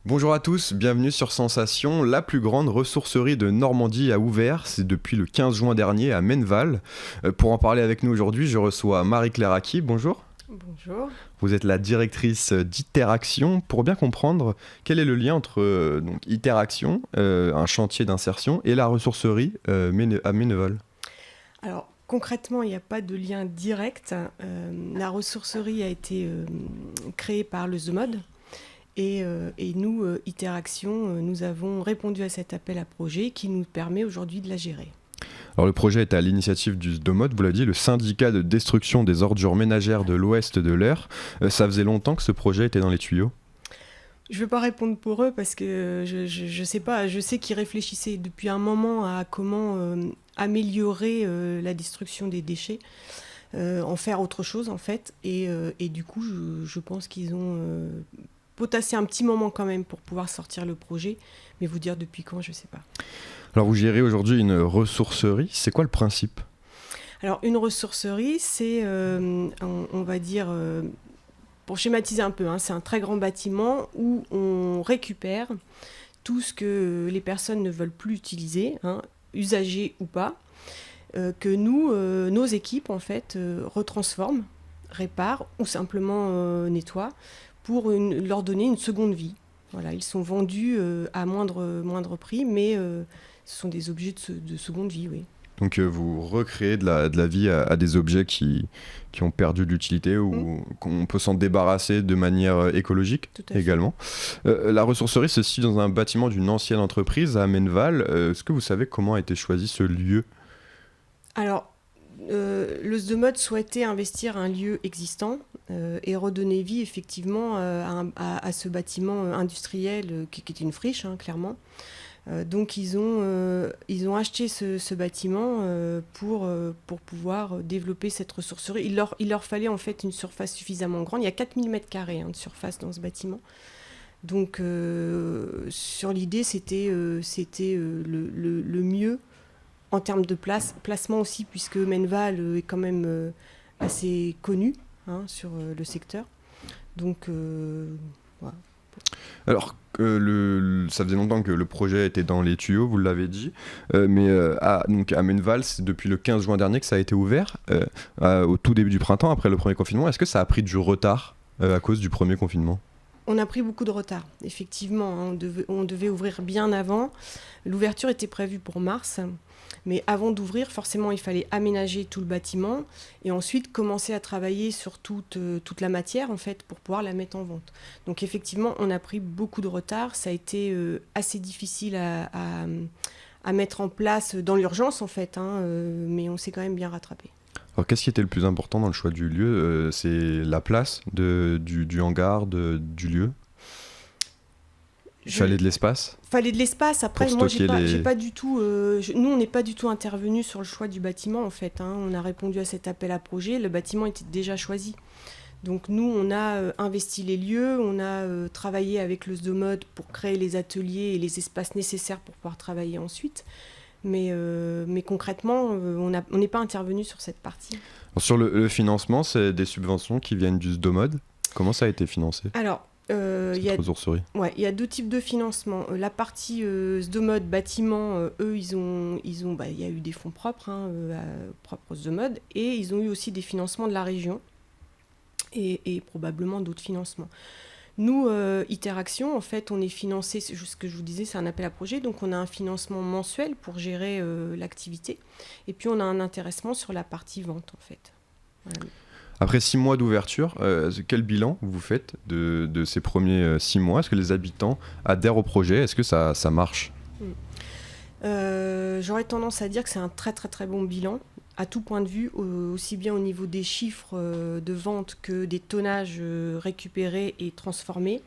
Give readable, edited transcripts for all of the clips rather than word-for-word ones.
Bonjour à tous, bienvenue sur Sensation. La plus grande ressourcerie de Normandie a ouvert, c'est depuis le 15 juin dernier à Menneval. Pour en parler avec nous aujourd'hui, je reçois Marie-Claire Aki, bonjour. Bonjour. Vous êtes la directrice d'Iteraction. Pour bien comprendre, quel est le lien entre donc Iteraction, un chantier d'insertion, et la ressourcerie à Menneval? Alors concrètement, il n'y a pas de lien direct. La ressourcerie a été créée par le ZOMOD et nous, Iteraction, nous avons répondu à cet appel à projet qui nous permet aujourd'hui de la gérer. Alors le projet est à l'initiative du SDOMOD, vous l'avez dit, le syndicat de destruction des ordures ménagères de l'Ouest de l'Eure. Ça faisait longtemps que ce projet était dans les tuyaux? Je ne veux pas répondre pour eux parce que je sais pas. Je sais qu'ils réfléchissaient depuis un moment à comment améliorer la destruction des déchets, en faire autre chose en fait. Et du coup, je pense qu'ils ont potassé un petit moment quand même pour pouvoir sortir le projet. Mais vous dire depuis quand, je ne sais pas. Alors vous gérez aujourd'hui une ressourcerie, c'est quoi le principe? Alors une ressourcerie, c'est, on va dire, pour schématiser un peu, c'est un très grand bâtiment où on récupère tout ce que les personnes ne veulent plus utiliser, usagers ou pas, que nous, nos équipes en fait, retransforment, réparent ou simplement nettoient pour leur donner une seconde vie. Voilà, ils sont vendus à moindre prix, mais ce sont des objets de seconde vie, oui. Donc vous recréez de la vie à des objets qui ont perdu de l'utilité ou qu'on peut s'en débarrasser de manière écologique également. La ressourcerie se situe dans un bâtiment d'une ancienne entreprise à Menneval. Est-ce que vous savez comment a été choisi ce lieu? Alors, le SDOMOD souhaitait investir un lieu existant et redonner vie effectivement à ce bâtiment industriel qui était une friche, clairement. Donc ils ont acheté ce bâtiment pour pouvoir développer cette ressourcerie. Il leur fallait en fait une surface suffisamment grande. Il y a 4000 m² de surface dans ce bâtiment. Donc sur l'idée, c'était le mieux en termes de placement aussi, puisque Menneval est quand même assez connu sur le secteur. Donc voilà. Alors, ça faisait longtemps que le projet était dans les tuyaux, vous l'avez dit, mais donc à Menneval, c'est depuis le 15 juin dernier que ça a été ouvert, au tout début du printemps, après le premier confinement. Est-ce que ça a pris du retard à cause du premier confinement? On a pris beaucoup de retard, effectivement. On devait ouvrir bien avant. L'ouverture était prévue pour mars. Mais avant d'ouvrir, forcément, il fallait aménager tout le bâtiment et ensuite commencer à travailler sur toute la matière, en fait, pour pouvoir la mettre en vente. Donc, effectivement, on a pris beaucoup de retard. Ça a été assez difficile à mettre en place dans l'urgence, en fait, mais on s'est quand même bien rattrapé. Alors, qu'est-ce qui était le plus important dans le choix du lieu? C'est la place du hangar, du lieu? Il fallait de l'espace? Fallait de l'espace. Après, moi, j'ai pas du tout. Nous, on n'est pas du tout intervenu sur le choix du bâtiment, en fait. On a répondu à cet appel à projet. Le bâtiment était déjà choisi. Donc, nous, on a investi les lieux. On a travaillé avec le SDOMOD pour créer les ateliers et les espaces nécessaires pour pouvoir travailler ensuite. Mais concrètement, on n'est pas intervenu sur cette partie. Alors, sur le financement, c'est des subventions qui viennent du SDOMOD. Comment ça a été financé? Alors, il y a deux types de financement. La partie SDOMOD bâtiment, eux, il y a eu des fonds propres, propres SDOMOD, et ils ont eu aussi des financements de la région et probablement d'autres financements. Nous, Iteraction, en fait, on est financé, ce que je vous disais, c'est un appel à projet, donc on a un financement mensuel pour gérer l'activité, et puis on a un intéressement sur la partie vente, en fait. Voilà. Après 6 mois d'ouverture, quel bilan vous faites de ces premiers 6 mois? Est-ce que les habitants adhèrent au projet? Est-ce que ça marche? J'aurais tendance à dire que c'est un très très très bon bilan, à tout point de vue, aussi bien au niveau des chiffres de vente que des tonnages récupérés et transformés.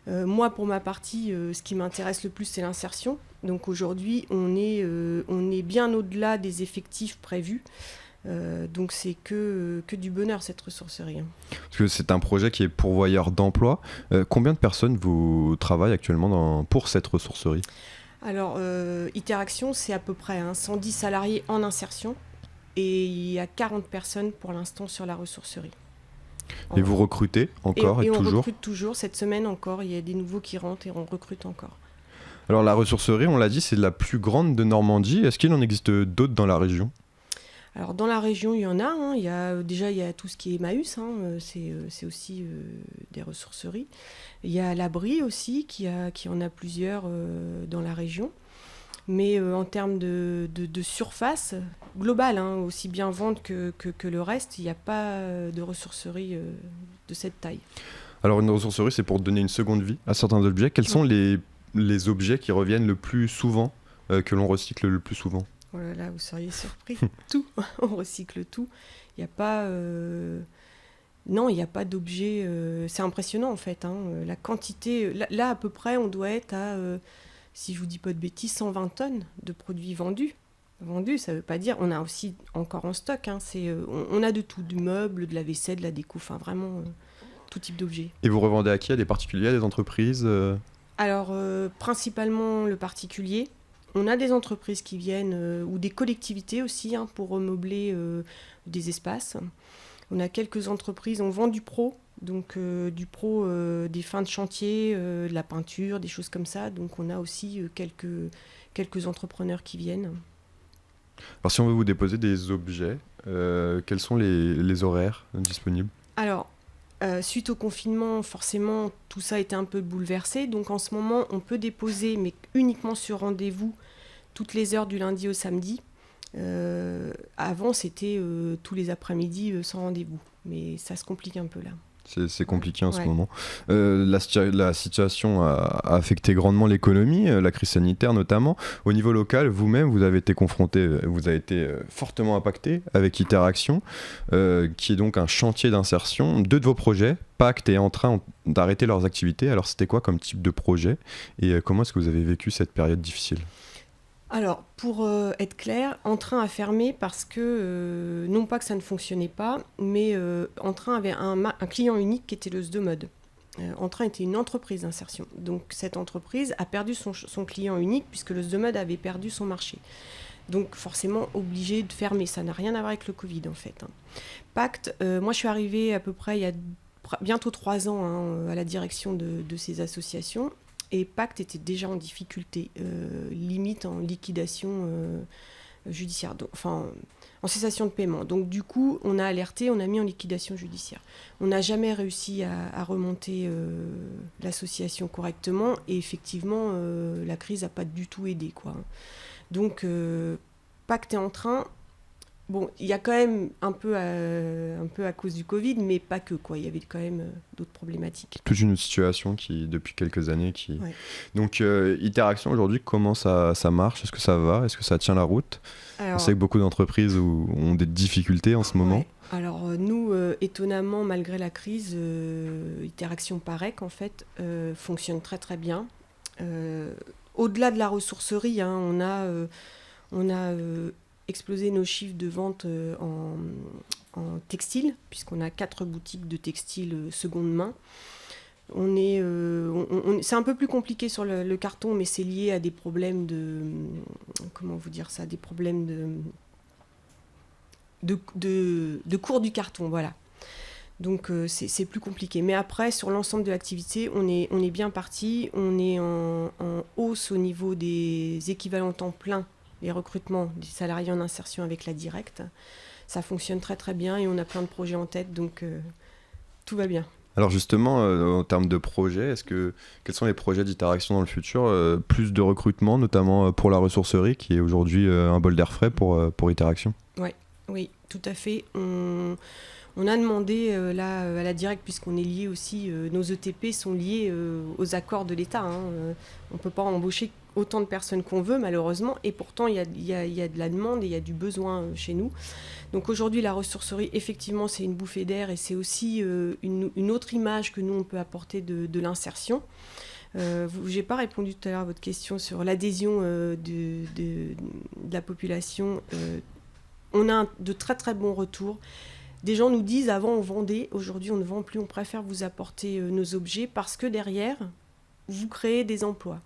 Moi, pour ma partie, ce qui m'intéresse le plus, c'est l'insertion. Donc aujourd'hui, on est bien au-delà des effectifs prévus. Donc c'est que du bonheur, cette ressourcerie. Parce que c'est un projet qui est pourvoyeur d'emploi. Combien de personnes vous travaillent actuellement pour cette ressourcerie? Alors, Iteraction, c'est à peu près 110 salariés en insertion et il y a 40 personnes pour l'instant sur la ressourcerie. Et vous recrutez encore et on toujours? Recrute toujours. Cette semaine encore, il y a des nouveaux qui rentrent et on recrute encore. Alors la ressourcerie, on l'a dit, c'est la plus grande de Normandie. Est-ce qu'il en existe d'autres dans la région? Alors dans la région, il y en a. Il y a tout ce qui est Emmaüs, c'est aussi des ressourceries. Il y a l'Abri aussi, qui en a plusieurs dans la région. Mais en termes de surface globale, aussi bien vente que le reste, il n'y a pas de ressourcerie de cette taille. Alors une ressourcerie, c'est pour donner une seconde vie à certains objets. Quels sont les objets qui reviennent le plus souvent, que l'on recycle le plus souvent? Oh là là, vous seriez surpris. Tout, on recycle tout. Il n'y a pas... Non, il n'y a pas d'objet... C'est impressionnant en fait. La quantité... Là, à peu près, on doit être à... si je vous dis pas de bêtises, 120 tonnes de produits vendus. Vendus, ça veut pas dire... On a aussi encore en stock. On a de tout, du meuble, de la vaisselle, de la déco, enfin vraiment tout type d'objets. Et vous revendez à qui? À des particuliers, à des entreprises? Alors, principalement le particulier. On a des entreprises qui viennent, ou des collectivités aussi, pour remeubler des espaces. On a quelques entreprises, on vend du pro, donc du pro, des fins de chantier, de la peinture, des choses comme ça. Donc on a aussi quelques entrepreneurs qui viennent. Alors si on veut vous déposer des objets, quels sont les horaires disponibles? Alors, suite au confinement, forcément, tout ça a été un peu bouleversé. Donc en ce moment, on peut déposer, mais uniquement sur rendez-vous, toutes les heures du lundi au samedi. Avant, c'était tous les après-midi sans rendez-vous. Mais ça se complique un peu là. C'est compliqué en ce moment. La situation a affecté grandement l'économie, la crise sanitaire notamment. Au niveau local, vous-même, vous avez été confronté, vous avez été fortement impacté avec Iteraction, qui est donc un chantier d'insertion. Deux de vos projets, Pacte et Entrain, ont d'arrêter leurs activités. Alors c'était quoi comme type de projet et comment est-ce que vous avez vécu cette période difficile? Alors, pour être clair, Entrain a fermé parce que, non pas que ça ne fonctionnait pas, mais Entrain avait un client unique qui était le SDEMOD. Entrain était une entreprise d'insertion. Donc cette entreprise a perdu son client unique puisque le SDEMOD avait perdu son marché. Donc forcément obligé de fermer. Ça n'a rien à voir avec le Covid en fait. Pacte, moi je suis arrivée à peu près il y a bientôt 3 ans à la direction de ces associations. Et Pacte était déjà en difficulté, limite en liquidation judiciaire, enfin en cessation de paiement. Donc du coup, on a alerté, on a mis en liquidation judiciaire. On n'a jamais réussi à remonter l'association correctement et effectivement, la crise n'a pas du tout aidé, quoi. Donc Pacte est en train... Bon, il y a quand même un peu à cause du Covid, mais pas que, quoi. Il y avait quand même d'autres problématiques. Toute une situation qui, depuis quelques années, qui... Ouais. Donc, Iteraction, aujourd'hui, comment ça marche? Est-ce que ça va? Est-ce que ça tient la route? On sait que beaucoup d'entreprises ont des difficultés en ce moment. Ouais. Alors, nous, étonnamment, malgré la crise, Iteraction Parec, en fait, fonctionne très, très bien. Au-delà de la ressourcerie, on a exploser nos chiffres de vente en textile, puisqu'on a 4 boutiques de textile seconde main. C'est un peu plus compliqué sur le carton, mais c'est lié à des problèmes comment vous dire ça, des problèmes de cours du carton, voilà. Donc c'est plus compliqué. Mais après, sur l'ensemble de l'activité, on est bien parti. On est en hausse au niveau des équivalents temps plein, les recrutements des salariés en insertion avec la directe. Ça fonctionne très très bien et on a plein de projets en tête, donc tout va bien. Alors justement, en termes de projets, quels sont les projets d'Iteraction dans le futur? Plus de recrutement, notamment pour la ressourcerie, qui est aujourd'hui un bol d'air frais pour Iteraction. Oui, tout à fait. On a demandé à la directe, puisqu'on est lié aussi, nos ETP sont liés aux accords de l'État. On ne peut pas embaucher autant de personnes qu'on veut, malheureusement, et pourtant il y a de la demande et il y a du besoin chez nous. Donc aujourd'hui, la ressourcerie, effectivement, c'est une bouffée d'air et c'est aussi une autre image que nous, on peut apporter de l'insertion. Je n'ai pas répondu tout à l'heure à votre question sur l'adhésion de la population. On a de très très bons retours. Des gens nous disent, avant on vendait, aujourd'hui on ne vend plus, on préfère vous apporter nos objets parce que derrière, vous créez des emplois.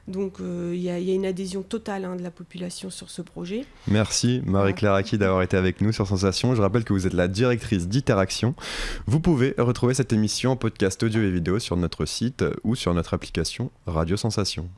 Donc il y a une adhésion totale de la population sur ce projet. Merci Marie-Claire Aki d'avoir été avec nous sur Sensation. Je rappelle que vous êtes la directrice d'Iteraction. Vous pouvez retrouver cette émission en podcast audio et vidéo sur notre site ou sur notre application Radio Sensation.